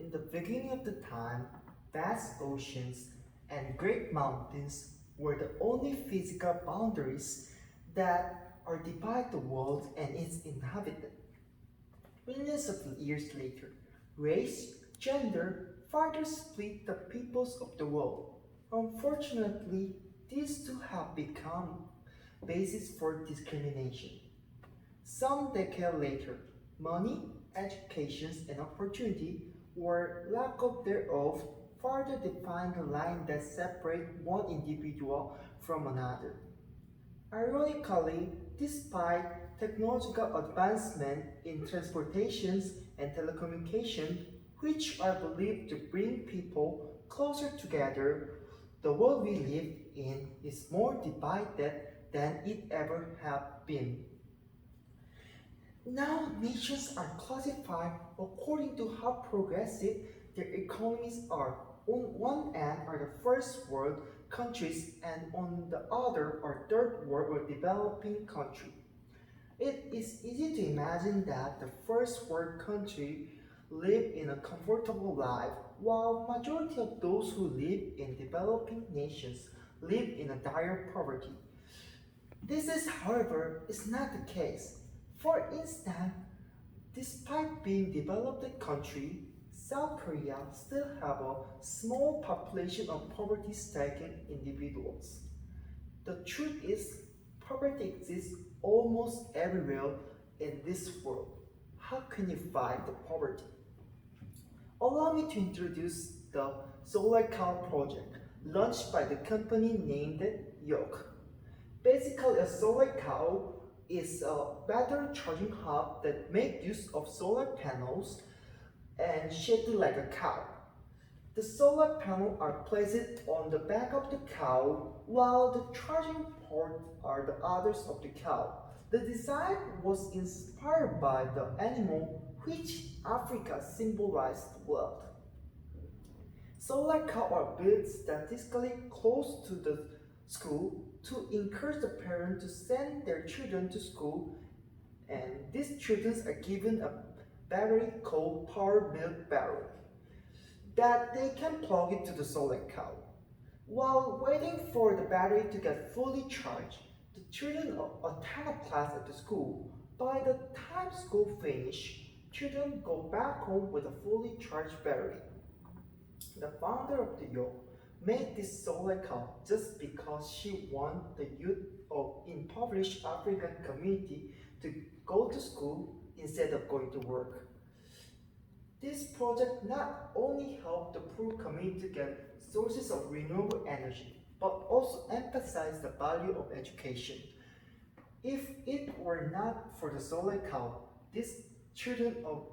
In the beginning of the time, vast oceans and great mountains were the only physical boundaries that are divide the world and its inhabitants. Millions of years later, race, gender further split the peoples of the world. Unfortunately, these two have become basis for discrimination. Some decades later, money, education, and opportunity, or lack of thereof, further define the line that separate one individual from another. Ironically, despite technological advancement in transportations and telecommunication, which are believed to bring people closer together, the world we live in is more divided than it ever have been. Now, nations are classified according to how progressive their economies are. On one end are the first world countries, and on the other are third world or developing countries. It is easy to imagine that the first world country live in a comfortable life, while majority of those who live in developing nations live in a dire poverty. This is, however, is not the case. For instance, despite being developed country, South Korea still have a small population of poverty-stricken individuals. The truth is, poverty exists almost everywhere in this world. How can you fight the poverty? Allow me to introduce the Solar Cow project, launched by the company named Yoke. Basically, a solar cow is a battery charging hub that makes use of solar panels and shaped like a cow. The solar panels are placed on the back of the cow, while the charging ports are the others of the cow. The design was inspired by the animal which Africa symbolized wealth. Solar cows are built statistically close to the school to encourage the parents to send their children to school, and these children are given a battery called power milk battery that they can plug into the solar cow. While waiting for the battery to get fully charged, the children attend a class at the school. By the time school finish, children go back home with a fully charged battery. The founder of the Yo made this solar cow just because she wanted the youth of impoverished African community to go to school instead of going to work. This project not only helped the poor community get sources of renewable energy, but also emphasized the value of education. If it were not for the solar cow, these children of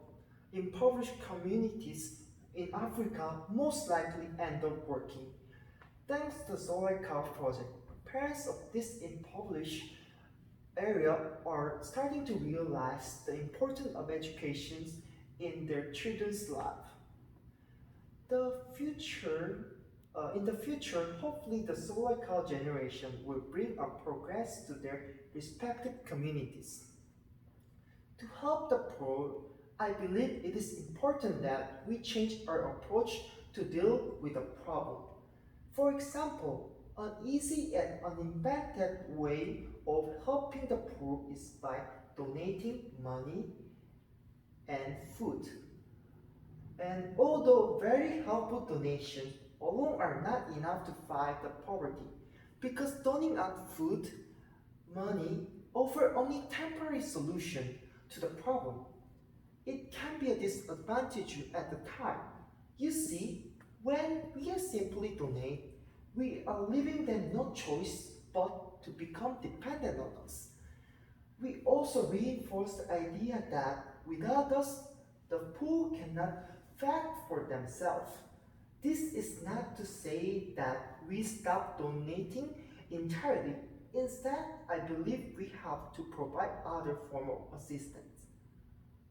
impoverished communities in Africa most likely end up working. Thanks to the Solar Cow project, parents of this impoverished area are starting to realize the importance of education in their children's life. The future, in the future, hopefully the Solar Cow generation will bring a progress to their respective communities. To help the poor, I believe it is important that we change our approach to deal with the problem. For example, an easy and uninvented way of helping the poor is by donating money and food. And although very helpful donations alone are not enough to fight the poverty, because donating out food, money offer only temporary solution to the problem. It can be a disadvantage at the time. You see, when we simply donate, we are leaving them no choice but to become dependent on us. We also reinforce the idea that without us, the poor cannot fend for themselves. This is not to say that we stop donating entirely. Instead, I believe we have to provide other form of assistance.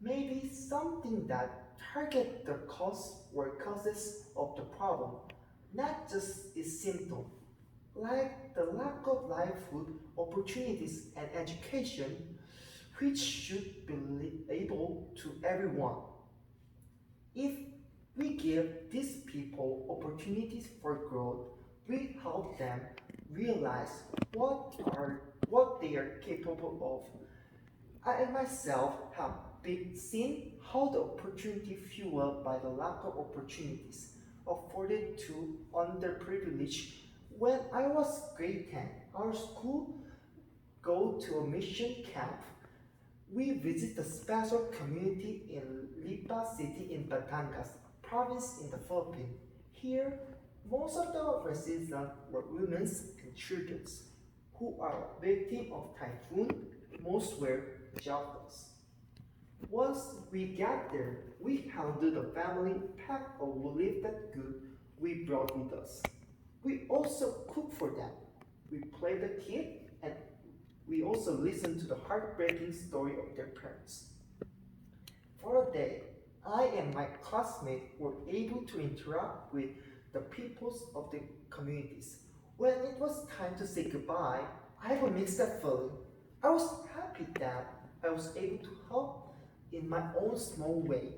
Maybe something that target the cause or causes of the problem, not just its symptom, like the lack of livelihood opportunities and education, which should be able to everyone. If We give these people opportunities for growth. We help them realize what they are capable of. I myself have been seen how the opportunity fueled by the lack of opportunities afforded to underprivileged. When I was grade 10, our school go to a mission camp. We visit the special community in Lipa City in Batangas, province in the Philippines. Here, most of the residents were women and children who are victims of typhoon. Most were jobless. Once we got there, we handled a family pack of related goods we brought with us. We also cooked for them. We played the kid and we also listened to the heartbreaking story of their parents. For a day, I and my classmates were able to interact with the peoples of the communities. When it was time to say goodbye, I have a mixed up feeling. I was happy that I was able to help in my own small way,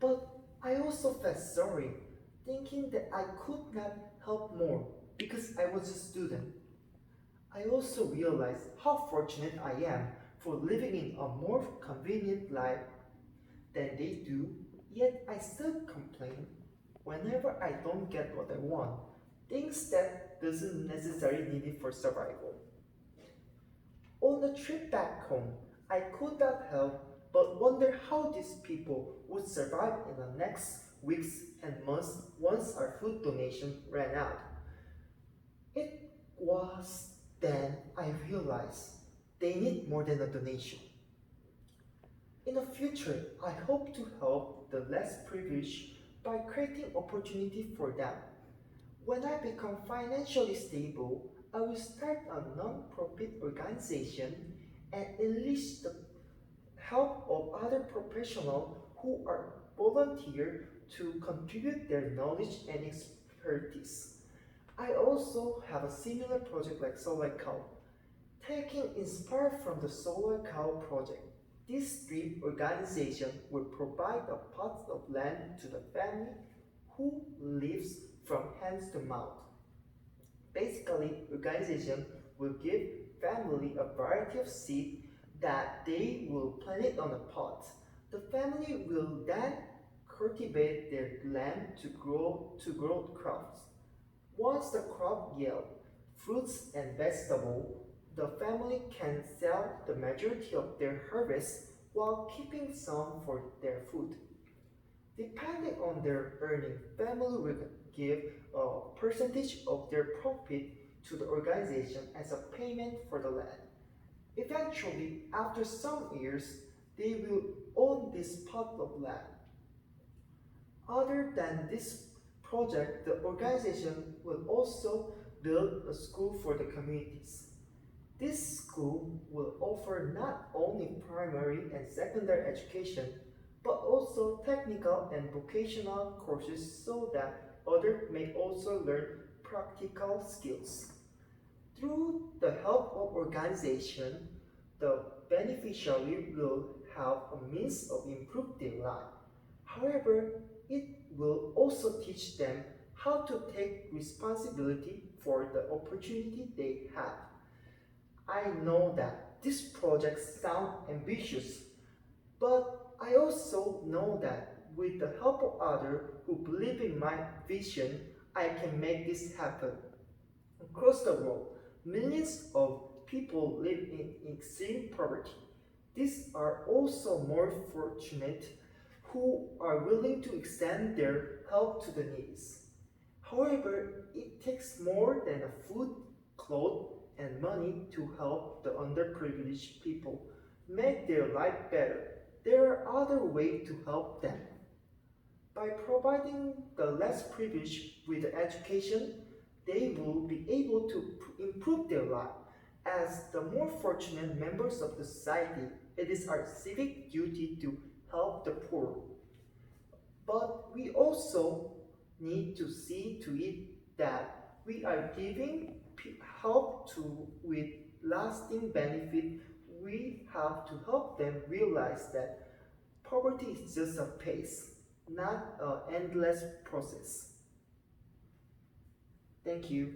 but I also felt sorry, thinking that I could not help more because I was a student. I also realized how fortunate I am for living in a more convenient life than they do, yet I still complain whenever I don't get what I want, things that doesn't necessarily need it for survival. On the trip back home, I could not help but wonder how these people would survive in the next weeks and months once our food donation ran out. It was then I realized they need more than a donation. In the future, I hope to help the less privileged by creating opportunity for them. When I become financially stable, I will start a non-profit organization and enlist the help of other professionals who are volunteer to contribute their knowledge and expertise. I also have a similar project like Solar Cow, taking inspired from the Solar Cow project. This dream organization will provide a plot of land to the family who lives from hands to mouth. Basically, organization will give family a variety of seed that they will plant it on a pot. The family will then cultivate their land to grow crops. Once the crop yield fruits and vegetables, the family can sell the majority of their harvest while keeping some for their food. Depending on their earning, family will give a percentage of their profit to the organization as a payment for the land. Eventually, after some years, they will own this plot of land. Other than this project, the organization will also build a school for the communities. This school will offer not only primary and secondary education, but also technical and vocational courses so that others may also learn practical skills. Through the help of organization, the beneficiary will have a means of improve their life. However, it will also teach them how to take responsibility for the opportunity they have. I know that this project sounds ambitious, but I also know that with the help of others who believe in my vision, I can make this happen. Across the world, millions of people live in extreme poverty. These are also more fortunate who are willing to extend their help to the needy. However, it takes more than a food, clothes, and money to help the underprivileged people make their life better. There are other ways to help them. By providing the less privileged with education, they will be able to improve their life. As the more fortunate members of the society, it is our civic duty to help the poor. But we also need to see to it that we are giving help to with lasting benefit. We have to help them realize that poverty is just a phase, not an endless process. Thank you.